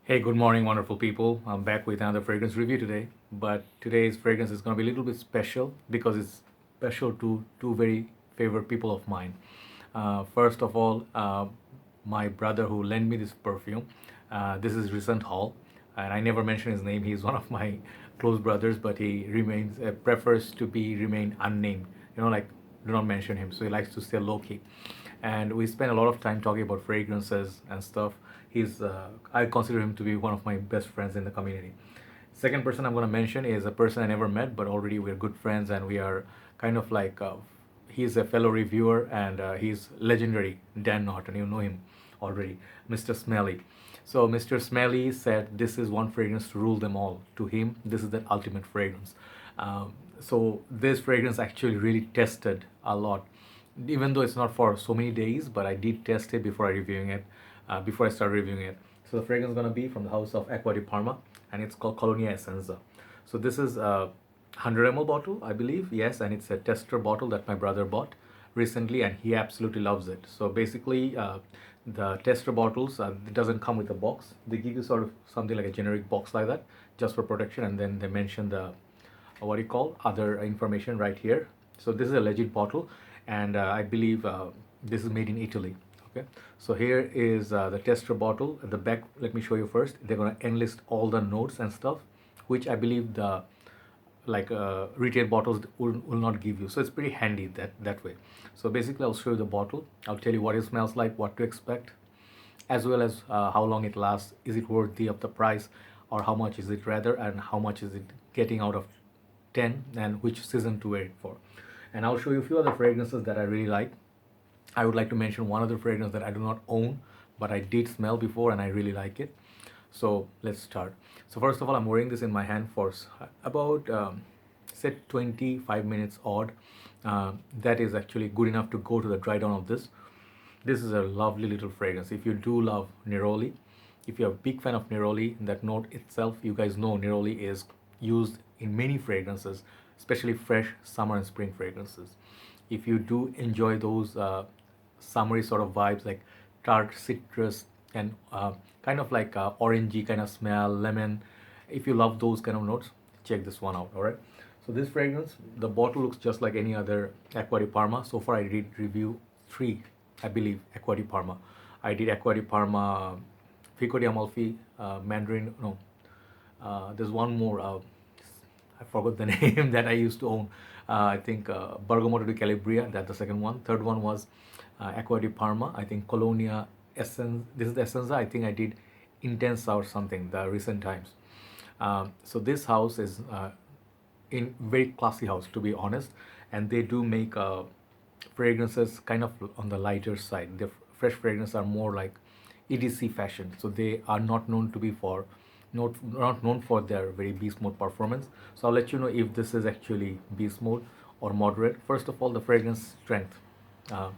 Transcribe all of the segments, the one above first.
Hey, good morning, wonderful people. I'm back with another fragrance review today. But today's fragrance is going to be a little bit special because it's special to two very favorite people of mine. First of all, my brother who lent me this perfume. This is Recent Hall, and I never mention his name. He's one of my close brothers, but he remains prefers to be remain unnamed. Like do not mention him. So he likes to stay low key, and we spend a lot of time talking about fragrances and stuff. I consider him to be one of my best friends in the community. Second person I'm going to mention is a person I never met, but already we're good friends, and we are kind of like he's a fellow reviewer, and he's legendary Dan Norton. You know him already, Mr. Smelly. So Mr. Smelly said this is one fragrance to rule them all. To him, this is the ultimate fragrance. So this fragrance actually really tested a lot, even though it's not for so many days, but I did test it before I started reviewing it. So the fragrance is gonna be from the house of Acqua Di Parma, and it's called Colonia Essenza. So this is a 100 ml bottle, I believe, yes, and it's a tester bottle that my brother bought recently, and he absolutely loves it. So basically, the tester bottles, it doesn't come with a box. They give you sort of something like a generic box like that, just for protection, and then they mention the what do you call other information right here. So this is a legit bottle, and I believe this is made in Italy. Okay, so here is the tester bottle at the back. Let me show you first. They're going to enlist all the notes and stuff, which I believe the retail bottles will not give you. So it's pretty handy that way. So basically I'll show you the bottle. I'll tell you what it smells like, what to expect, as well as how long it lasts. Is it worthy of the price, or how much is it rather, and how much is it getting out of 10, and which season to wear it for. And I'll show you a few other fragrances that I really like. I would like to mention one other fragrance that I do not own, but I did smell before and I really like it. So let's start. So first of all, I'm wearing this in my hand for about say 25 minutes odd. That is actually good enough to go to the dry down of this. This is a lovely little fragrance. If you do love Neroli, if you're a big fan of Neroli, that note itself, you guys know Neroli is used in many fragrances, especially fresh summer and spring fragrances. If you do enjoy those summery sort of vibes, like tart citrus and kind of like orangey kind of smell, lemon, if you love those kind of notes, check this one out. All right, so this fragrance, the bottle looks just like any other Acqua Di Parma. So far I did review three, I believe, Acqua Di Parma. I did Acqua Di Parma, Fico di Amalfi, Mandarin, no, there's one more, I forgot the name that I used to own. I think Bergamotto di Calabria, that's the second one. Third one was Acqua di Parma, I think Colonia Essence. This is the Essenza. I think I did Intensa or something, the recent times. So this house is in very classy house, to be honest, and they do make fragrances kind of on the lighter side. The fresh fragrances are more like EDC fashion, so they are not known to be for not known for their very beast mode performance. So I'll let you know if this is actually beast mode or moderate. First of all, the fragrance strength. Uh,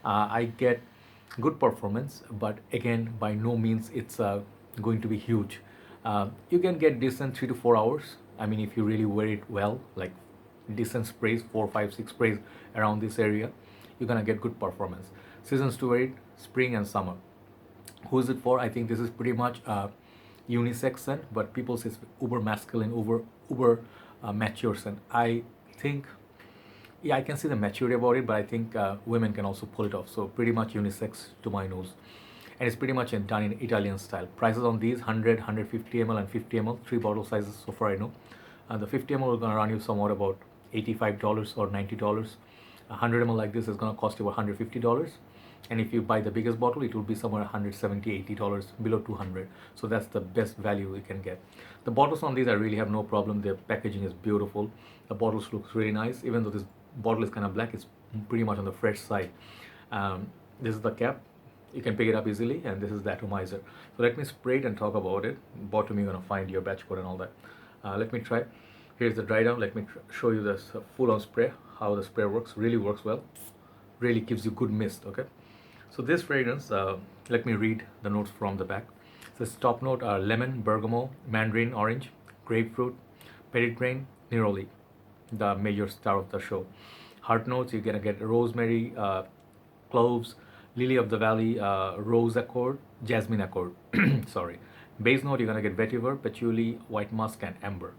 I get good performance, but again, by no means it's going to be huge. You can get decent 3 to 4 hours. I mean, if you really wear it well, like decent sprays, 4, 5, 6 sprays around this area, you're gonna get good performance. Seasons to wear it: spring and summer. Who is it for? I think this is pretty much unisex scent, but people say it's uber masculine, uber mature scent. I think, yeah, I can see the maturity about it, but I think women can also pull it off. So pretty much unisex to my nose, and it's pretty much done in Italian style. Prices on these: 100, 150 ml, and 50 ml. Three bottle sizes so far I know. The 50 ml is gonna run you somewhat about $85 or $90. 100 ml like this is gonna cost you about $150. And if you buy the biggest bottle, it will be somewhere $170, $80, below 200. So that's the best value you can get. The bottles on these I really have no problem. Their packaging is beautiful. The bottles looks really nice. Even though this bottle is kind of black, it's pretty much on the fresh side. This is the cap. You can pick it up easily, and this is the atomizer. So let me spray it and talk about it. Bottom, you're gonna find your batch code and all that. Let me try. Here's the dry down. Let me show you this full-on spray, how the spray works. Really works well. Really gives you good mist. Okay. So this fragrance, let me read the notes from the back. So the top note are lemon, bergamot, mandarin orange, grapefruit, petit grain, neroli, the major star of the show. Heart notes, you're gonna get rosemary, cloves, lily of the valley, rose accord, jasmine accord, sorry, Base note, you're gonna get vetiver, patchouli, white musk, and amber.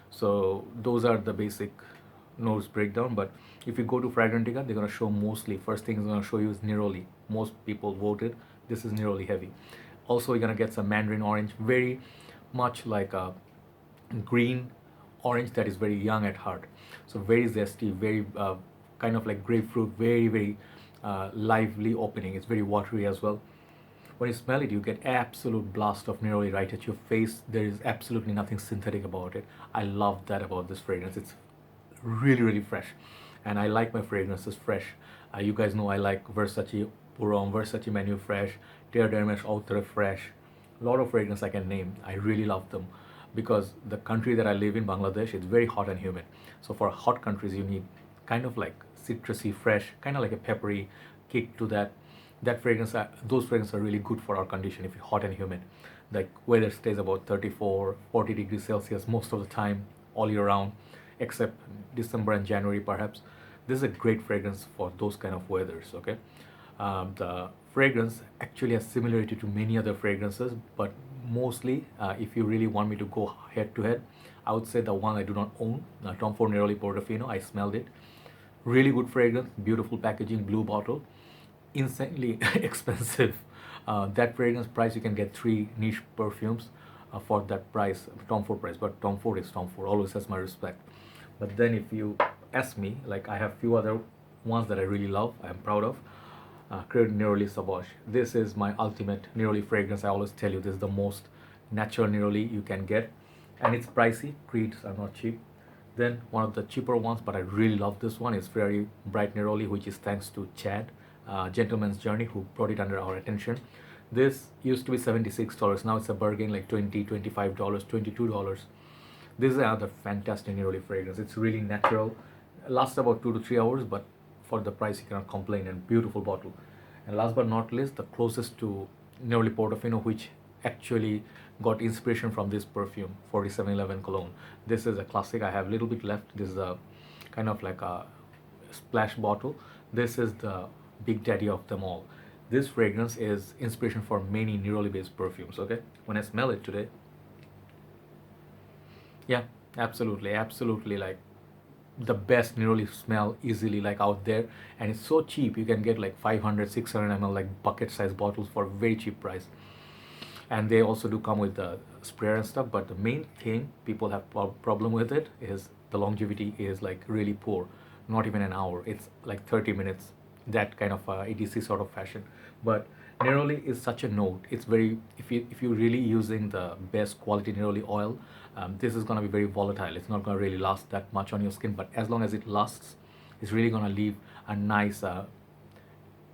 So those are the basic notes breakdown. But if you go to Fragrantica, they're gonna show mostly. First thing is gonna show you is Neroli. Most people voted this is Neroli heavy. Also, you're gonna get some mandarin orange, very much like a green orange that is very young at heart. So very zesty, very kind of like grapefruit, very lively opening. It's very watery as well. When you smell it, you get absolute blast of neroli right at your face. There is absolutely nothing synthetic about it. I love that about this fragrance. It's really fresh, and I like my fragrances fresh. You guys know I like Versace Purom, Versace Menu fresh, Terre d'Hermes Ultra fresh. A lot of fragrance I can name. I really love them because the country that I live in, Bangladesh, it's very hot and humid. So for hot countries, you need kind of like citrusy, fresh, kind of like a peppery kick to that. That fragrance, those fragrances are really good for our condition if it's hot and humid. Like weather stays about 34, 40 degrees Celsius most of the time, all year round, except December and January perhaps. This is a great fragrance for those kind of weathers. Okay, the fragrance actually has similarity to many other fragrances, but mostly, if you really want me to go head to head, I would say the one I do not own, Tom Ford Neroli Portofino. I smelled it. Really good fragrance, beautiful packaging, blue bottle, insanely expensive. That fragrance price, you can get three niche perfumes for that price, Tom Ford price. But Tom Ford is Tom Ford, always has my respect. But then if you ask me, like I have few other ones that I really love, I'm proud of. Created Neroli Sauvage. This is my ultimate Neroli fragrance. I always tell you this is the most natural Neroli you can get, and it's pricey. Creeds are not cheap. Then one of the cheaper ones, but I really love this one, is very bright Neroli, which is thanks to Chad, Gentleman's Journey, who brought it under our attention. This used to be $76. Now it's a bargain, like $20, $25, $22. This is another fantastic Neroli fragrance. It's really natural. Lasts about 2 to 3 hours, but for the price you cannot complain, and beautiful bottle. And last but not least, the closest to Neroli Portofino, which actually got inspiration from this perfume, 4711 cologne. This is a classic. I have a little bit left. This is a kind of like a splash bottle. This is the big daddy of them all. This fragrance is inspiration for many Neroli based perfumes. Okay, when I smell it today, yeah, absolutely like the best Neroli smell easily, like out there. And it's so cheap, you can get like 500 600 ml like bucket size bottles for a very cheap price. And they also do come with the sprayer and stuff, but the main thing people have problem with it is the longevity is like really poor. Not even an hour, it's like 30 minutes, that kind of EDC sort of fashion. But Neroli is such a note. It's very, if you're really using the best quality Neroli oil, this is going to be very volatile. It's not going to really last that much on your skin, but as long as it lasts, it's really going to leave a nice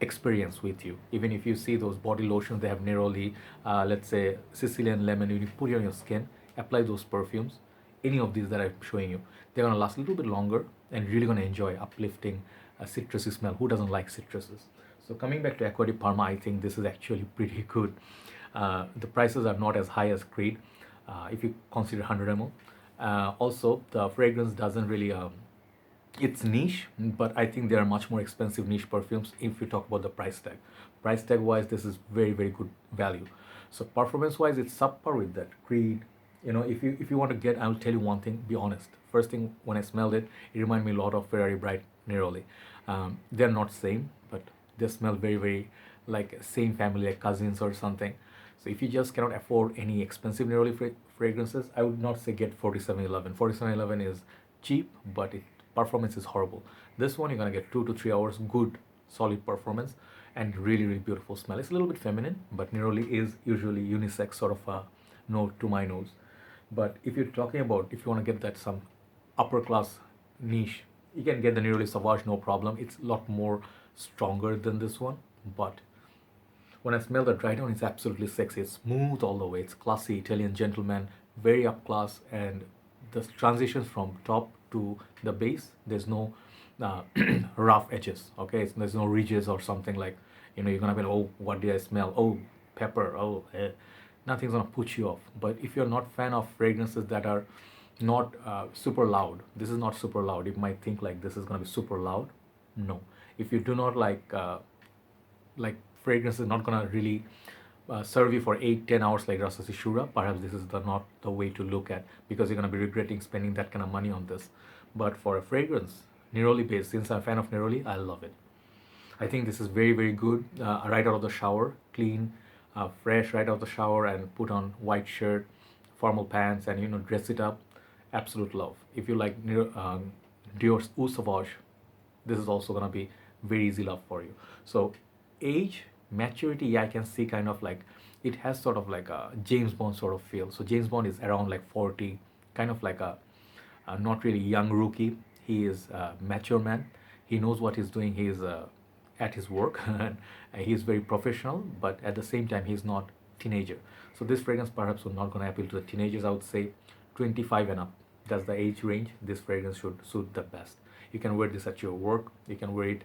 experience with you. Even if you see those body lotions, they have Neroli, let's say Sicilian lemon, when you put it on your skin, apply those perfumes, any of these that I'm showing you, they're going to last a little bit longer and really going to enjoy uplifting a citrusy smell. Who doesn't like citruses? So coming back to Acqua di Parma, I think this is actually pretty good. The prices are not as high as Creed, if you consider 100 ml. Also, the fragrance doesn't really it's niche, but I think there are much more expensive niche perfumes if you talk about the price tag. Price tag wise, this is very good value. So performance wise, it's subpar with that Creed. You know, if you want to get, I'll tell you one thing, be honest. First thing, when I smelled it, it reminded me a lot of Ferrari Bright Neroli. They're not same, but they smell very like same family, like cousins or something. So if you just cannot afford any expensive Neroli fragrances, I would not say get 4711. 4711 is cheap, but it performance is horrible. This one, you're gonna get 2 to 3 hours good solid performance and really beautiful smell. It's a little bit feminine, but Neroli is usually unisex sort of a note to my nose. But if you're talking about, if you want to get that some upper class niche, you can get the Neroli Sauvage, no problem. It's a lot more stronger than this one. But when I smell the dry down, it's absolutely sexy. It's smooth all the way. It's classy, Italian gentleman, very up class, and the transitions from top to the base, there's no rough edges. Okay, there's no ridges or something like, you know, you're gonna be like, oh, what did I smell? Oh, pepper. Oh, nothing's gonna put you off. But if you're not fan of fragrances that are not super loud, this is not super loud. You might think like this is gonna be super loud. No, if you do not like fragrance is not gonna really serve you for 8-10 hours like Rasa Shura, perhaps this is not the way to look at, because you're going to be regretting spending that kind of money on this. But for a fragrance, Neroli based, since I'm a fan of Neroli, I love it. I think this is very, very good. Right out of the shower, clean, fresh, right out of the shower, and put on white shirt, formal pants, and dress it up. Absolute love. If you like Dior's Eau Sauvage, this is also gonna be very easy love for you. So age, maturity, yeah, I can see kind of like it has sort of like a James Bond sort of feel. So James Bond is around like 40, kind of like a not really young rookie. He is a mature man. He knows what he's doing. He is at his work and he's very professional, but at the same time he's not teenager. So this fragrance perhaps would not going to appeal to the teenagers. I would say 25 and up. That's the age range this fragrance should suit the best. You can wear this at your work. You can wear it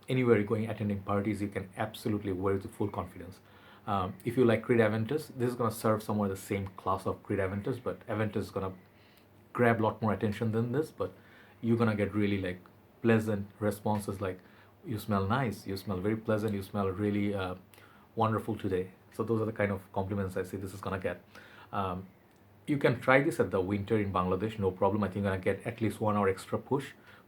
anywhere you're going, attending parties. You can absolutely wear it with full confidence. If you like Creed Aventus, this is going to serve somewhere the same class of Creed Aventus, but Aventus is going to grab a lot more attention than this, but you're going to get really like pleasant responses like, you smell nice, you smell very pleasant, you smell really wonderful today. So those are the kind of compliments I say this is going to get. You can try this at the winter in Bangladesh, no problem. I think you're going to get at least 1 hour extra push,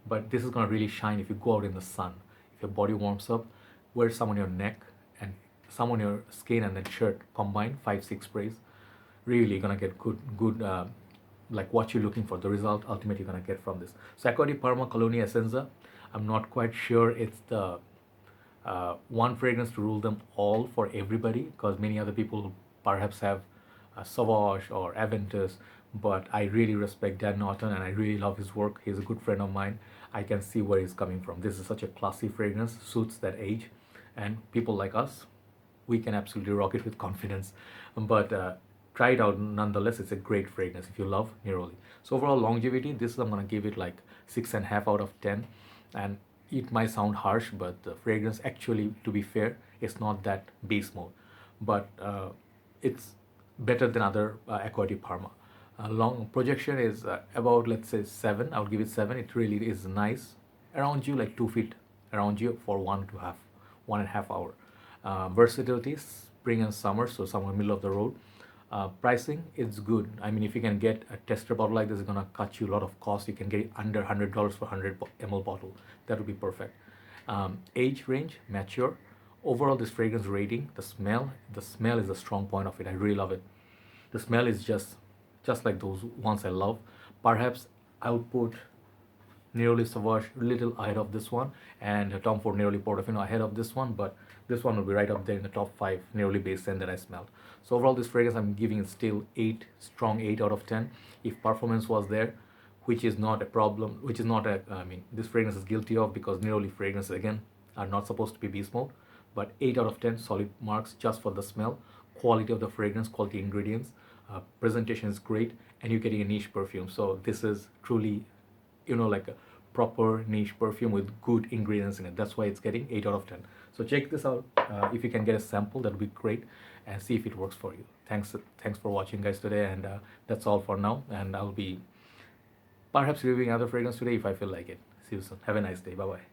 but this is going to really shine if you go out in the sun. If your body warms up, wear some on your neck and some on your skin, and then shirt combined, 5-6 sprays. Really going to get good like what you're looking for, the result ultimately you're going to get from this. So Acqua Di Parma Colonia Essenza, I'm not quite sure it's the one fragrance to rule them all for everybody, because many other people perhaps have Sauvage or Aventus, but I really respect Dan Norton and I really love his work. He's a good friend of mine. I can see where he's coming from. This is such a classy fragrance, suits that age, and people like us, we can absolutely rock it with confidence. But try it out nonetheless. It's a great fragrance if you love Neroli. So overall longevity, this I'm gonna give it like 6.5 out of 10. And it might sound harsh, but the fragrance actually, to be fair, it's not that beast mode, but it's better than other Acqua Di Parma. Long projection is about, let's say, 7. I would give it 7. It really is nice, around you, like 2 feet around you for 1.5 hour. Versatility, spring and summer, so somewhere middle of the road. Pricing, it's good. I mean, if you can get a tester bottle like this, it's gonna cut you a lot of cost. You can get it under $100 for 100 ml bottle. That would be perfect. Age range, mature. Overall, this fragrance rating, the smell is a strong point of it. I really love it. The smell is just like those ones I love. Perhaps I would put Neroli Sauvage little ahead of this one, and Tom Ford Neroli Portofino ahead of this one, but this one will be right up there in the top 5 Neroli based scent that I smelled. So overall, this fragrance I'm giving it still 8, strong 8 out of 10. If performance was there, which is not a problem, which is not a, I mean, this fragrance is guilty of, because Neroli fragrances again are not supposed to be beast mode, but 8 out of 10 solid marks just for the smell, quality of the fragrance, quality ingredients, presentation is great, and you're getting a niche perfume. So this is truly, like a proper niche perfume with good ingredients in it. That's why it's getting 8 out of 10. So check this out. If you can get a sample, that would be great, and see if it works for you. Thanks for watching, guys, today, and that's all for now. And I'll be perhaps reviewing other fragrance today if I feel like it. See you soon. Have a nice day. Bye bye.